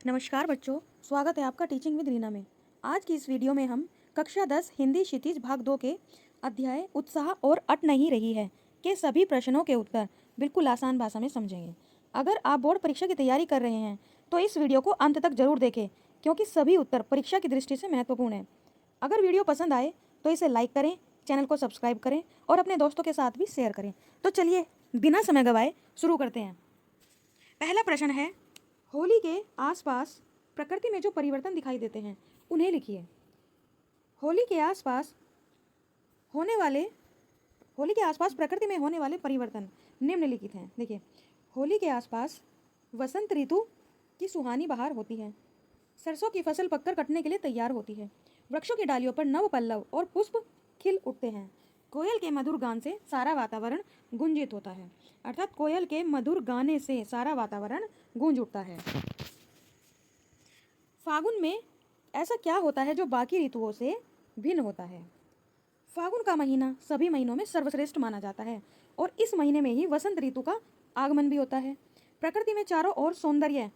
नमस्कार बच्चों, स्वागत है आपका टीचिंग विद रीना में। आज की इस वीडियो में हम कक्षा 10 हिंदी क्षितिज भाग 2 के अध्याय उत्साह और अट नहीं रही है के सभी प्रश्नों के उत्तर बिल्कुल आसान भाषा में समझेंगे। अगर आप बोर्ड परीक्षा की तैयारी कर रहे हैं तो इस वीडियो को अंत तक जरूर देखें, क्योंकि सभी उत्तर परीक्षा की दृष्टि से महत्वपूर्ण है। अगर वीडियो पसंद आए तो इसे लाइक करें, चैनल को सब्सक्राइब करें और अपने दोस्तों के साथ भी शेयर करें। तो चलिए बिना समय गवाए शुरू करते हैं। पहला प्रश्न है, होली के आसपास प्रकृति में जो परिवर्तन दिखाई देते हैं उन्हें लिखिए। होली के आसपास प्रकृति में होने वाले परिवर्तन निम्नलिखित हैं। देखिए, होली के आसपास वसंत ऋतु की सुहानी बहार होती है। सरसों की फसल पककर कटने के लिए तैयार होती है। वृक्षों की डालियों पर नव पल्लव और पुष्प खिल उठते हैं। कोयल के मधुर गान से सारा वातावरण गुंजित होता है। अर्थात कोयल के मधुर गाने से सारा वातावरण गूंज उठता है। फागुन में ऐसा क्या होता है जो बाकी ऋतुओं से भिन्न होता है? फागुन का महीना सभी महीनों में सर्वश्रेष्ठ माना जाता है और इस महीने में ही वसंत ऋतु का आगमन भी होता है। प्रकृति में चारों ओर सौंदर्य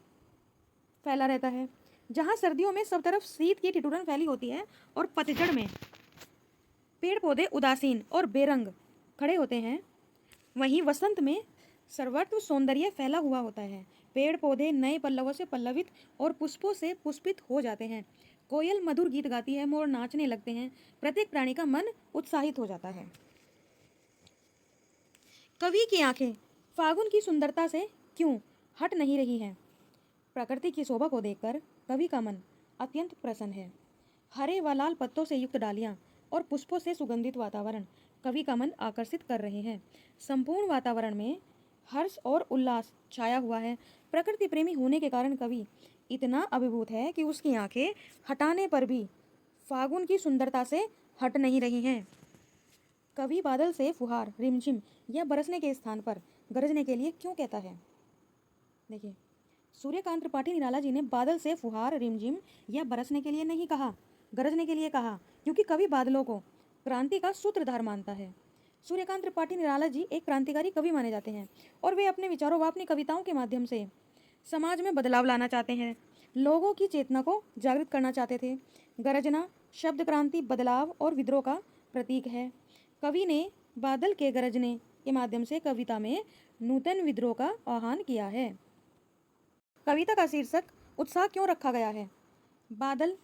फैला रहता है। जहाँ सर्दियों में सब तरफ शीत की ठिठुरन फैली होती है और पतझड़ में पेड़ पौधे उदासीन और बेरंग खड़े होते हैं, वहीं वसंत में सर्वत्र सौंदर्य फैला हुआ होता है। पेड़ पौधे नए पल्लवों से पल्लवित और पुष्पों से पुष्पित हो जाते हैं। कोयल मधुर गीत गाती है, मोर नाचने लगते हैं, प्रत्येक प्राणी का मन उत्साहित हो जाता है। कवि की आंखें फागुन की सुंदरता से क्यों हट नहीं रही हैं? प्रकृति की शोभा को देखकर कवि का मन अत्यंत प्रसन्न है। हरे व लाल पत्तों से युक्त डालियां और पुष्पों से सुगंधित वातावरण कवि का मन आकर्षित कर रहे हैं। संपूर्ण वातावरण में हर्ष और उल्लास छाया हुआ है। प्रकृति प्रेमी होने के कारण कवि इतना अभिभूत है कि उसकी आंखें हटाने पर भी फागुन की सुंदरता से हट नहीं रही हैं। कवि बादल से फुहार, रिमझिम या बरसने के स्थान पर गरजने के लिए क्यों कहता है? देखिए, सूर्यकांत त्रिपाठी निराला जी ने बादल से फुहार, रिमझिम या बरसने के लिए नहीं कहा, गरजने के लिए कहा, क्योंकि कवि बादलों को क्रांति का सूत्रधार मानता है। सूर्यकांत त्रिपाठी निराला जी एक क्रांतिकारी कवि माने जाते हैं और वे अपने विचारों व अपनी कविताओं के माध्यम से समाज में बदलाव लाना चाहते हैं, लोगों की चेतना को जागृत करना चाहते थे। गरजना शब्द क्रांति, बदलाव और विद्रोह का प्रतीक है। कवि ने बादल के गरजने के माध्यम से कविता में नूतन विद्रोह का आह्वान किया है। कविता का शीर्षक उत्साह क्यों रखा गया है? बादल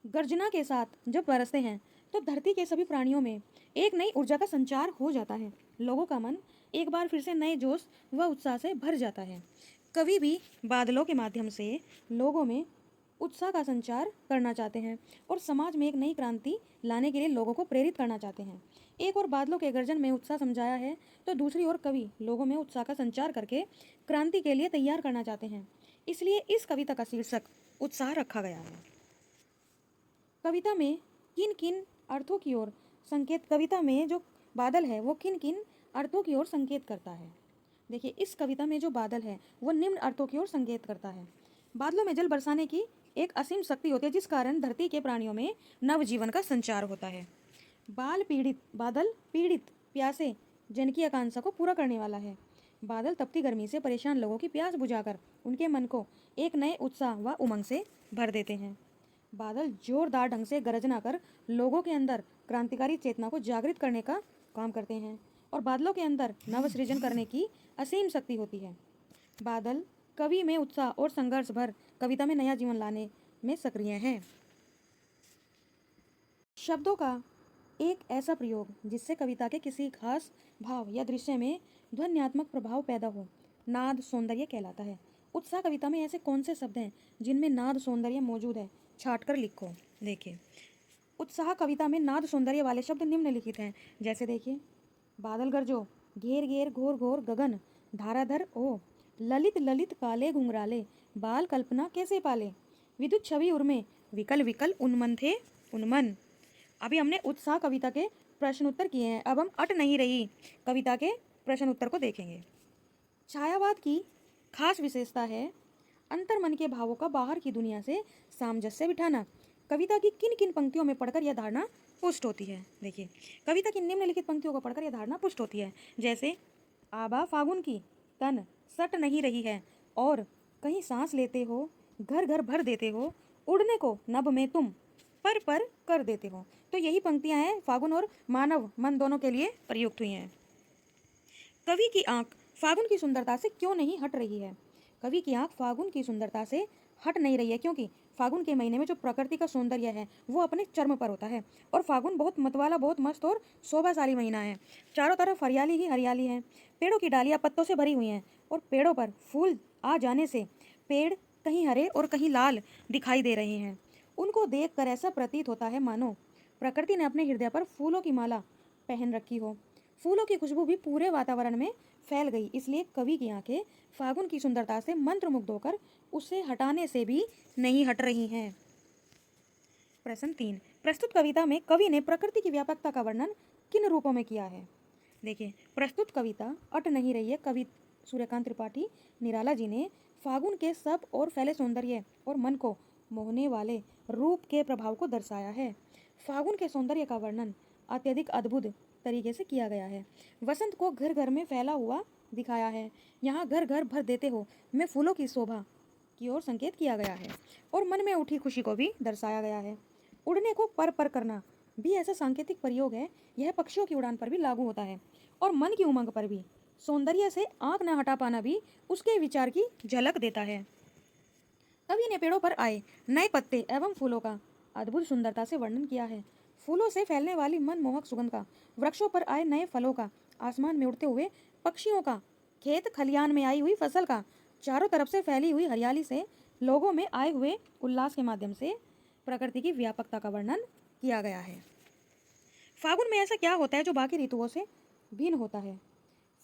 गर्जना के साथ जब बरसते हैं तो धरती के सभी प्राणियों में एक नई ऊर्जा का संचार हो जाता है। लोगों का मन एक बार फिर से नए जोश व उत्साह से भर जाता है। कवि भी बादलों के माध्यम से लोगों में उत्साह का संचार करना चाहते हैं और समाज में एक नई क्रांति लाने के लिए लोगों को प्रेरित करना चाहते हैं। एक और बादलों के गर्जन में उत्साह समझाया है तो दूसरी ओर कवि लोगों में उत्साह का संचार करके क्रांति के लिए तैयार करना चाहते हैं। इसलिए इस कविता का शीर्षक उत्साह रखा गया है। कविता में किन किन अर्थों की ओर संकेत कविता में जो बादल है वो किन किन अर्थों की ओर संकेत करता है? देखिए, इस कविता में जो बादल है वो निम्न अर्थों की ओर संकेत करता है। बादलों में जल बरसाने की एक असीम शक्ति होती है, जिस कारण धरती के प्राणियों में नवजीवन का संचार होता है। बादल पीड़ित प्यासे जन की आकांक्षा को पूरा करने वाला है। बादल तपती गर्मी से परेशान लोगों की प्यास बुझाकर उनके मन को एक नए उत्साह व उमंग से भर देते हैं। बादल जोरदार ढंग से गरजना कर लोगों के अंदर क्रांतिकारी चेतना को जागृत करने का काम करते हैं और बादलों के अंदर नव सृजन करने की असीम शक्ति होती है। बादल कवि में उत्साह और संघर्ष भर कविता में नया जीवन लाने में सक्रिय है। शब्दों का एक ऐसा प्रयोग जिससे कविता के किसी खास भाव या दृश्य में ध्वन्यात्मक प्रभाव पैदा हो, नाद सौंदर्य कहलाता है। उत्साह कविता में ऐसे कौन से शब्द हैं जिनमें नाद सौंदर्य मौजूद है? छाट कर लिखो। देखिए, उत्साह कविता में नाद सौंदर्य वाले शब्द निम्नलिखित हैं। जैसे देखिए, बादल गरजो, घेर घेर घोर घोर गगन, धाराधर ओ, ललित ललित काले घुंघराले, बाल कल्पना कैसे पाले, विद्युत छवि उर्मे, विकल विकल उन्मन थे उन्मन। अभी हमने उत्साह कविता के प्रश्न उत्तर किए हैं। अब हम अट नहीं रही कविता के प्रश्न उत्तर को देखेंगे। छायावाद की खास विशेषता है अंतर्मन के भावों का बाहर की दुनिया से सामंजस्य बिठाना। कविता की किन किन पंक्तियों में पढ़कर यह धारणा पुष्ट होती है? देखिए, कविता की निम्नलिखित पंक्तियों को पढ़कर यह धारणा पुष्ट होती है। जैसे, आबा फागुन की तन सट नहीं रही है और कहीं सांस लेते हो घर घर भर देते हो, उड़ने को नभ में तुम पर कर देते हो। तो यही पंक्तियां हैं फागुन और मानव मन दोनों के लिए प्रयुक्त हुई हैं। कवि की आंख फागुन की सुंदरता से क्यों नहीं हट रही है? कवि की आंख फागुन की सुंदरता से हट नहीं रही है क्योंकि फागुन के महीने में जो प्रकृति का सौंदर्य है वो अपने चरम पर होता है। और फागुन बहुत मतवाला, बहुत मस्त और शोभाशाली महीना है। चारों तरफ हरियाली ही हरियाली है। पेड़ों की डालियां पत्तों से भरी हुई हैं और पेड़ों पर फूल आ जाने से पेड़ कहीं हरे और कहीं लाल दिखाई दे रहे हैं। उनको देखकर ऐसा प्रतीत होता है मानो प्रकृति ने अपने हृदय पर फूलों की माला पहन रखी हो। फूलों की खुशबू भी पूरे वातावरण में फैल गई, इसलिए कवि की आंखें फागुन की सुंदरता से मंत्रमुग्ध होकर उसे हटाने से भी नहीं हट रही हैं। प्रश्न 3, प्रस्तुत कविता में कवि ने प्रकृति की व्यापकता का वर्णन किन रूपों में किया है? देखिए, प्रस्तुत कविता अट नहीं रही है कवि सूर्यकांत त्रिपाठी निराला जी ने फागुन के सब और फैले सौंदर्य और मन को मोहने वाले रूप के प्रभाव को दर्शाया है। फागुन के सौंदर्य का वर्णन अत्यधिक अद्भुत तरीके से किया गया है। वसंत को घर घर में फैला हुआ दिखाया है। यहाँ घर घर भर देते हो में फूलों की शोभा की ओर संकेत किया गया है और मन में उठी खुशी को भी दर्शाया गया है। उड़ने को पर करना भी ऐसा सांकेतिक प्रयोग है। यह पक्षियों की उड़ान पर भी लागू होता है और मन की उमंग पर भी। सौंदर्य से आंख न हटा पाना भी उसके विचार की झलक देता है। कवि ने पेड़ों पर आए नए पत्ते एवं फूलों का अद्भुत सुंदरता से वर्णन किया है। फूलों से फैलने वाली मनमोहक सुगंध का, वृक्षों पर आए नए फलों का, आसमान में उड़ते हुए पक्षियों का, खेत खलियान में आई हुई फसल का, चारों तरफ से फैली हुई हरियाली से लोगों में आए हुए उल्लास के माध्यम से प्रकृति की व्यापकता का वर्णन किया गया है। फागुन में ऐसा क्या होता है जो बाकी ऋतुओं से भिन्न होता है?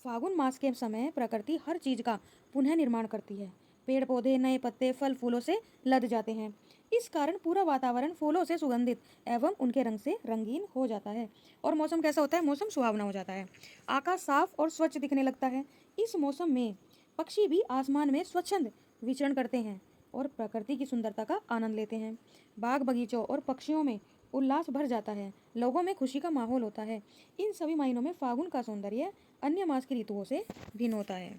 फागुन मास के समय प्रकृति हर चीज का पुनः निर्माण करती है। पेड़ पौधे नए पत्ते फल फूलों से लद जाते हैं। इस कारण पूरा वातावरण फूलों से सुगंधित एवं उनके रंग से रंगीन हो जाता है और मौसम कैसा होता है? मौसम सुहावना हो जाता है। आकाश साफ और स्वच्छ दिखने लगता है। इस मौसम में पक्षी भी आसमान में स्वच्छंद विचरण करते हैं और प्रकृति की सुंदरता का आनंद लेते हैं। बाग बगीचों और पक्षियों में उल्लास भर जाता है। लोगों में खुशी का माहौल होता है। इन सभी महीनों में फागुन का सौंदर्य अन्य मास की ऋतुओं से भिन्न होता है।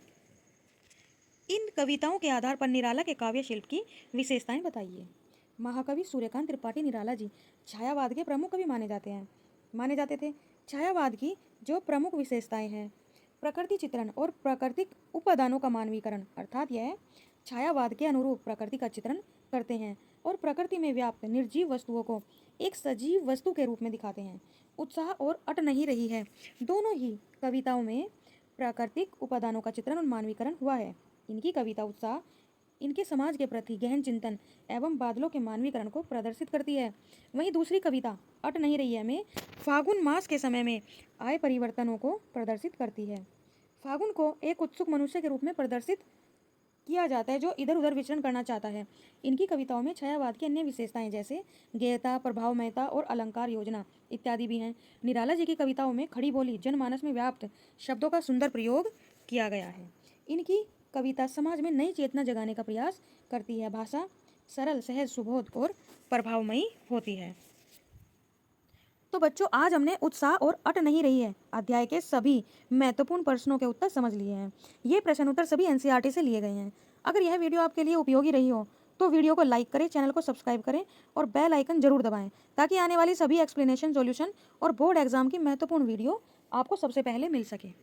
इन कविताओं के आधार पर निराला के काव्य शिल्प की विशेषताएं बताइए। महाकवि सूर्यकांत त्रिपाठी निराला जी छायावाद के प्रमुख कवि माने जाते थे। छायावाद की जो प्रमुख विशेषताएं हैं, प्रकृति चित्रण और प्राकृतिक उपादानों का मानवीकरण, अर्थात यह छायावाद के अनुरूप प्रकृति का चित्रण करते हैं और प्रकृति में व्याप्त निर्जीव वस्तुओं को एक सजीव वस्तु के रूप में दिखाते हैं। उत्साह और अट नहीं रही है, दोनों ही कविताओं में प्राकृतिक उपादानों का चित्रण और मानवीकरण हुआ है। इनकी कविता उत्साह इनके समाज के प्रति गहन चिंतन एवं बादलों के मानवीकरण को प्रदर्शित करती है। वहीं दूसरी कविता अट नहीं रही है में फागुन मास के समय में आए परिवर्तनों को प्रदर्शित करती है। फागुन को एक उत्सुक मनुष्य के रूप में प्रदर्शित किया जाता है जो इधर उधर विचरण करना चाहता है। इनकी कविताओं में छायावाद की अन्य विशेषताएं जैसे गेयता, प्रभावमयता और अलंकार योजना इत्यादि भी हैं। निराला जी की कविताओं में खड़ी बोली जनमानस में व्याप्त शब्दों का सुंदर प्रयोग किया गया है। इनकी कविता समाज में नई चेतना जगाने का प्रयास करती है। भाषा सरल, सहज, सुबोध और प्रभावमयी होती है। तो बच्चों, आज हमने उत्साह और अट नहीं रही है अध्याय के सभी महत्वपूर्ण प्रश्नों के उत्तर समझ लिए हैं। ये प्रश्न उत्तर सभी एनसीईआरटी से लिए गए हैं। अगर यह वीडियो आपके लिए उपयोगी रही हो तो वीडियो को लाइक करें, चैनल को सब्सक्राइब करें और बेल आइकन जरूर दबाएं ताकि आने वाली सभी एक्सप्लेनेशन, सॉल्यूशन और बोर्ड एग्जाम की महत्वपूर्ण वीडियो आपको सबसे पहले मिल सके।